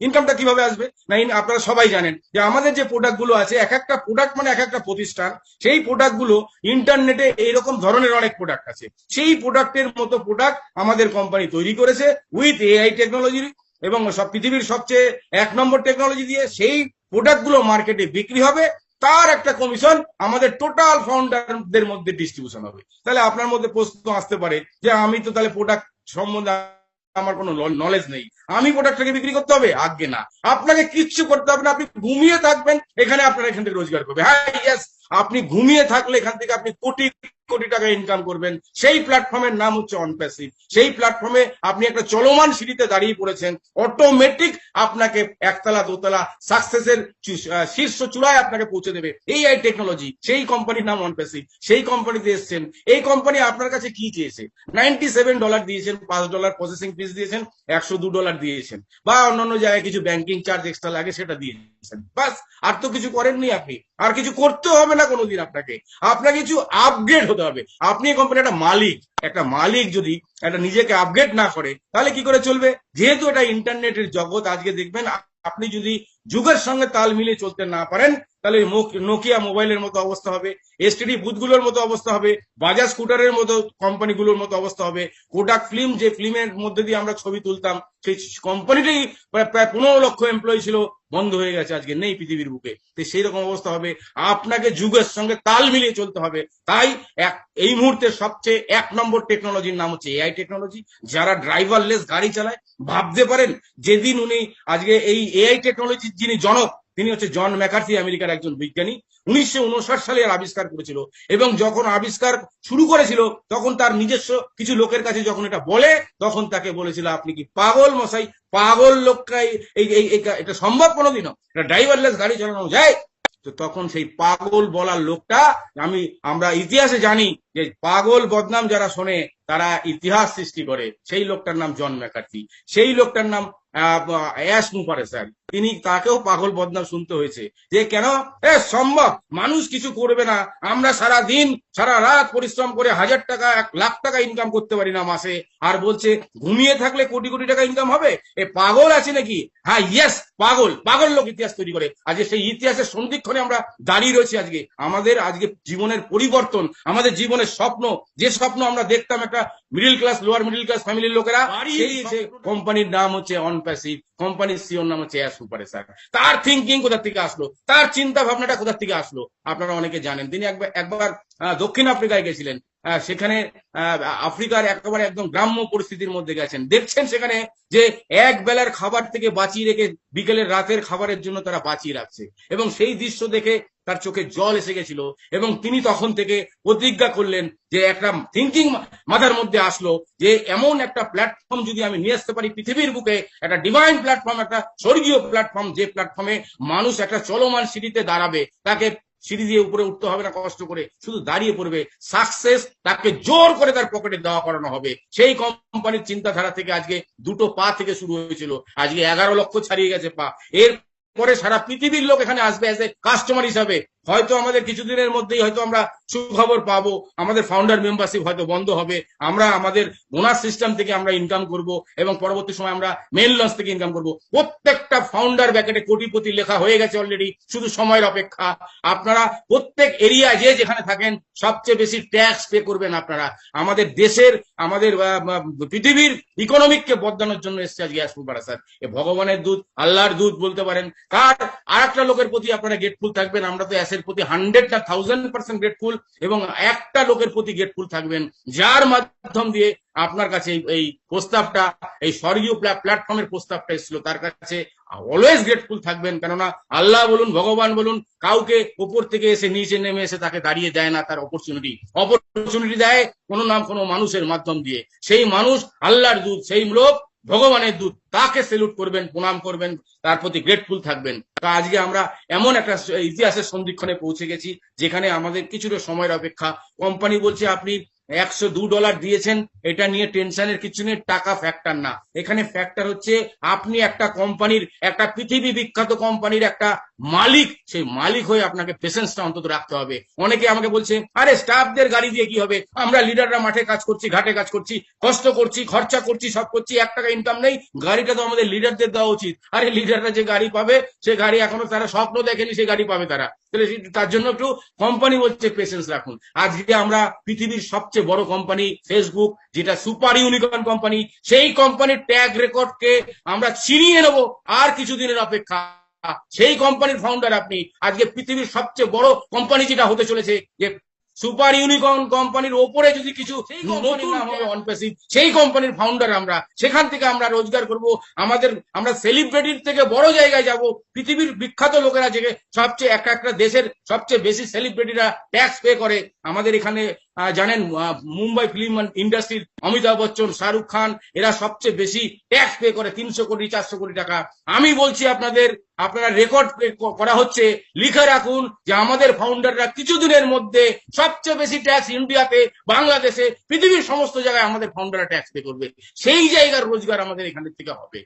ইনকামটা কিভাবে আসবে না? আপনারা সবাই জানেন যে আমাদের যে প্রোডাক্ট গুলো আছে, এক একটা প্রোডাক্ট মানে এক একটা প্রতিষ্ঠান, সেই প্রোডাক্ট গুলো ইন্টারনেটে এইরকম ধরনের অনেক প্রোডাক্ট আছে, সেই প্রোডাক্টের মতো প্রোডাক্ট আমাদের কোম্পানি তৈরি করেছে উইথ এআই টেকনোলজি এবং সব পৃথিবীর সবচেয়ে 1 নম্বর টেকনোলজি দিয়ে। সেই প্রোডাক্ট গুলো মার্কেটে বিক্রি হবে, তার একটা কমিশন আমাদের টোটাল ফাউন্ডারদের মধ্যে ডিস্ট্রিবিউশন হবে। তাহলে আপনার মধ্যে প্রশ্ন আসতে পারে যে আমি তো তাহলে প্রোডাক্ট সম্বন্ধে আমার কোনো নলেজ নেই, আমি প্রোডাক্টটাকে বিক্রি করতে হবে? আগে না, আপনাকে কিচ্ছু করতে হবে না, আপনি ঘুমিয়ে থাকবেন, এখানে আপনারা এখান থেকে রোজগার করবে। হ্যাঁ, ইয়েস, আপনি ঘুমিয়ে থাকলে এখান থেকে আপনি কোটি কোটি টাকা ইনকাম করবেন। সেই প্ল্যাটফর্মের নাম হচ্ছে অনপ্যাসিভ। সেই প্ল্যাটফর্মে আপনি একটা চলমান সিঁড়িতে দাঁড়িয়ে পড়েছেন, অটোমেটিক আপনাকে একতলা দোতলা সাকসেসের শীর্ষ চূড়ায় আপনাকে পৌঁছে দেবে এআই টেকনোলজি। সেই কোম্পানির নাম অনপ্যাসিভ। সেই কোম্পানিতে এসছেন, এই কোম্পানি আপনার কাছে কি চেয়েছে? $97 দিয়েছেন, $5 প্রসেসিং ফিস দিয়েছেন, $102 দিয়েছেন, বা অন্যান্য জায়গায় কিছু ব্যাংকিং চার্জ এক্সট্রা লাগে সেটা দিয়েছেন, বাস। আর তো কিছু করেননি আপনি, আর কিছু করতে হবে না কোনোদিন। আপনাকে আপনাকে কিছু আপগ্রেড হতে হবে। আপনি এই কোম্পানির একটা মালিক যদি একটা নিজেকে আপগ্রেড না করে তাহলে কি করে চলবে? যেহেতু এটা ইন্টারনেটের জগৎ, আজকে দেখবেন আপনি যদি যুগের সঙ্গে তাল মিলিয়ে চলতে না পারেন তাহলে নোকিয়া মোবাইলের মতো অবস্থা হবে, এসটিডি বুথগুলোর মতো অবস্থা হবে, বাজাজ স্কুটারের মতো কোম্পানিগুলোর মতো অবস্থা হবে, কোডাক ফিল্ম, যে ফিল্মের মধ্যে দিয়ে আমরা ছবি তুলতাম, সেই কোম্পানিটাই প্রায় 15 লক্ষ এমপ্লয়ি ছিল, বন্ধ হয়ে গেছে, আজকে নেই পৃথিবীর বুকে। তো সেই রকম অবস্থা হবে। আপনাকে যুগের সঙ্গে তাল মিলিয়ে চলতে হবে। তাই এই মুহূর্তে সবচেয়ে 1 নম্বর টেকনোলজির নাম হচ্ছে এআই টেকনোলজি। যারা ড্রাইভারলেস গাড়ি চালায়, ভাবতে পারেন যেদিন উনি আজকে এই এআই টেকনোলজির যিনি জনক, তিনি হচ্ছে জন ম্যাকার্থি, আমেরিকার একজন বিজ্ঞানী। 1959 সালে আবিষ্কার করেছিল, এবং যখন আবিষ্কার শুরু করেছিল তখন তার নিজস্ব কিছু লোকের কাছে যখন এটা বলে, তখন তাকে বলেছিল আপনি কি পাগল মশাই, পাগল লোকটাই এটা সম্ভব কোনোদিনও? এটা ড্রাইভারলেস গাড়ি চালানো যায়? তো তখন সেই পাগল বলার লোকটা, আমরা ইতিহাসে জানি যে পাগল বদনাম যারা শোনে তারা ইতিহাস সৃষ্টি করে, সেই লোকটার নাম জন ম্যাকার্থি। সেই লোকটার নাম অ্যাশ মুপারে স্যার। তাকেও পাগল বদনাম শুনতে হয়েছে যে কেন সম্ভব, মানুষ কিছু করবে না, আমরা সারা দিন সারা রাত পরিশ্রম করে 1000 টাকা 1 লাখ টাকা ইনকাম করতে পারি না মাসে, আর বলছে ঘুমিয়ে থাকলে কোটি কোটি টাকা ইনকাম হবে? এ পাগল আছে নাকি? হ্যাঁ, ইয়েস, পাগল পাগল লোক ইতিহাস তৈরি করে। আজকে সেই ইতিহাসের সন্ধিক্ষণে আমরা দাঁড়িয়ে রয়েছি। আজকে জীবনের পরিবর্তন, আমাদের জীবনের স্বপ্ন, যে স্বপ্ন আমরা দেখতাম একটা middle class, lower middle class ফ্যামিলির লোকেরা, সেই কোম্পানির নাম হচ্ছে অনপ্যাসিভ, কোম্পানির সিওর নাম হচ্ছে অ্যাশ মুপারে স্যার। তার থিঙ্কিং কোথা থেকে আসলো, তার চিন্তা ভাবনাটা কোথা থেকে আসলো আপনারা অনেকে জানেন। তিনি একবার দক্ষিণ আফ্রিকায় গেছিলেন। সেখানে আফ্রিকার একেবারে একদম গ্রাম্য পরিস্থিতির মধ্যে গেছেন, দেখছেন সেখানে যে এক বেলার খাবার থেকে বাঁচিয়ে রেখে বিকেলের রাতের খাবারের জন্য তারা বাঁচিয়ে রাখছে, এবং সেই দৃশ্য দেখে তার চোখে জল এসে গেছিল, এবং তিনি তখন থেকে প্রতিজ্ঞা করলেন যে একটা থিঙ্কিং মাথার মধ্যে আসলো যে এমন একটা প্ল্যাটফর্ম যদি আমি নিয়ে আসতে পারি পৃথিবীর বুকে, একটা ডিভাইন প্ল্যাটফর্ম, একটা স্বর্গীয় প্ল্যাটফর্ম, যে প্ল্যাটফর্মে মানুষ একটা চলমান সিঁড়িতে দাঁড়াবে, তাকে সিঁড়ি দিয়ে উপরে উঠতে হবে না কষ্ট করে, শুধু দাঁড়িয়ে পড়বে, সাকসেস তাকে জোর করে তার পকেটে দেওয়া করানো হবে। সেই কোম্পানির চিন্তাধারা থেকে আজকে 2টো পা থেকে শুরু হয়েছিল, আজকে 11 লক্ষ ছাড়িয়ে গেছে পা। এর পরে সারা পৃথিবীর লোক এখানে আসবে অ্যাজ এ কাস্টমার হিসাবে। হয়তো আমাদের কিছুদিনের মধ্যেই হয়তো আমরা সুখবর পাবো, আমাদের ফাউন্ডার মেম্বারশিপ হয়তো বন্ধ হবে, আমরা আমাদের বোনাস সিস্টেম থেকে আমরা ইনকাম করব, এবং পরবর্তী সময় আমরা মেন লঞ্চ থেকে ইনকাম করব। প্রত্যেকটা ফাউন্ডার ব্যাকেটে কোটিপতি লেখা হয়ে গেছে অলরেডি, শুধু সময়ের অপেক্ষা। আপনারা প্রত্যেক এরিয়া যে যেখানে থাকেন সবচেয়ে বেশি ট্যাক্স পে করবেন আপনারা। আমাদের দেশের, আমাদের পৃথিবীর ইকোনমিককে বদলানোর জন্য এসছে আজকে অ্যাশ মুপারে স্যার। এ ভগবানের দূত, আল্লাহর দূত বলতে পারেন। তার আর একটা লোকের প্রতি আপনারা গ্রেটফুল থাকবেন, আমরা তো অ্যাশের প্রতি 100 না 1000% গ্রেটফুল, এবং একটা লোকের প্রতি গ্রেটফুল থাকবেন যার মাধ্যম দিয়ে আপনার কাছে এই প্রস্তাবটা, এই স্বর্গীয় প্ল্যাটফর্মের প্রস্তাবটা এসেছিল, তার কাছে অলওয়েজ গ্রেটফুল থাকবেন। কেননা আল্লাহ বলুন, ভগবান বলুন, কাউকে উপর থেকে এসে নিচে নেমে এসে তাকে দাঁড়িয়ে দেয় না, তার অপরচুনিটি দেয় কোনো মানুষের মাধ্যম দিয়ে। সেই মানুষ আল্লাহর দূত, সেই লোক ভগবানের দূত, তাকে সেলুট করবেন, প্রণাম করবেন, তার প্রতি গ্রেটফুল থাকবেন। তা আজকে আমরা এমন একটা ইতিহাসের সন্ধিক্ষণে পৌঁছে গেছি যেখানে আমাদের কিছুটা সময়ের অপেক্ষা। কোম্পানি বলছে আপনি $102 দিয়েছেন, এটা নিয়ে টেনশনের কিছু নেই, টাকা ফ্যাক্টর না। এখানে ফ্যাক্টর হচ্ছে আপনি একটা কোম্পানির, একটা পৃথিবী বিখ্যাত কোম্পানির একটা মালিক, সেই মালিক হয়ে আপনাকে পেশেন্সটা অন্তত রাখতে হবে। অনেকে আমাকে বলছে, আরে স্টাফদের গাড়ি দিয়ে কি হবে, আমরা লিডাররা মাঠে কাজ করছি, ঘাটে কাজ করছি, কষ্ট করছি, খরচা করছি, সব করছি, $1 ইনকাম নেই, গাড়িটা তো আমাদের লিডারদের দেওয়া উচিত। আরে লিডাররা যে গাড়ি পাবে, সে গাড়ি এখনো তারা স্বপ্ন দেখেনি, সে গাড়ি পাবে তারা। তাহলে তার জন্য একটু কোম্পানি বলছে পেশেন্স রাখুন। আজকে আমরা পৃথিবীর সবচেয়ে বড় কোম্পানি ফেসবুক, যেটা সুপার ইউনিকর্ন কোম্পানি, সেই কোম্পানির ট্যাগ রেকর্ডকে আমরা ছিনিয়ে নেব আর কিছুদিনের অপেক্ষা। সেই কোম্পানির ফাউন্ডার আপনি। আজকে পৃথিবীর সবচেয়ে বড় কোম্পানি যেটা হতে চলেছে, যে সুপার ইউনিকর্ন কোম্পানির ওপরে যদি কিছু নতুন নাম হবে অনপ্যাসিভ, সেই কোম্পানির ফাউন্ডার আমরা। সেখান থেকে আমরা রোজগার করব, আমরা সেলিব্রিটির থেকে বড় জায়গায় যাব। পৃথিবীর বিখ্যাত লোকেরা, যে সবচেয়ে একটা দেশের সবচেয়ে বেশি সেলিব্রিটিরা ট্যাক্স পে করে আমাদের এখানে, জানেন মুম্বাই ফিল্ম ইন্ডাস্ট্রির অমিতাভ বচ্চন, শাহরুখ খান, এরা সবচেয়ে বেশি ট্যাক্স পে করে, 300 কোটি 400 কোটি টাকা। আমি বলছি আপনাদের, আপনারা রেকর্ড করা হচ্ছে, লিখে রাখুন যে আমাদের ফাউন্ডাররা কিছুদিনের মধ্যে সবচেয়ে বেশি ট্যাক্স ইন্ডিয়াতে, বাংলাদেশে, পৃথিবীর সমস্ত জায়গায় আমাদের ফাউন্ডাররা ট্যাক্স পে করবে। সেই জায়গার রোজগার আমাদের এখান থেকে হবে।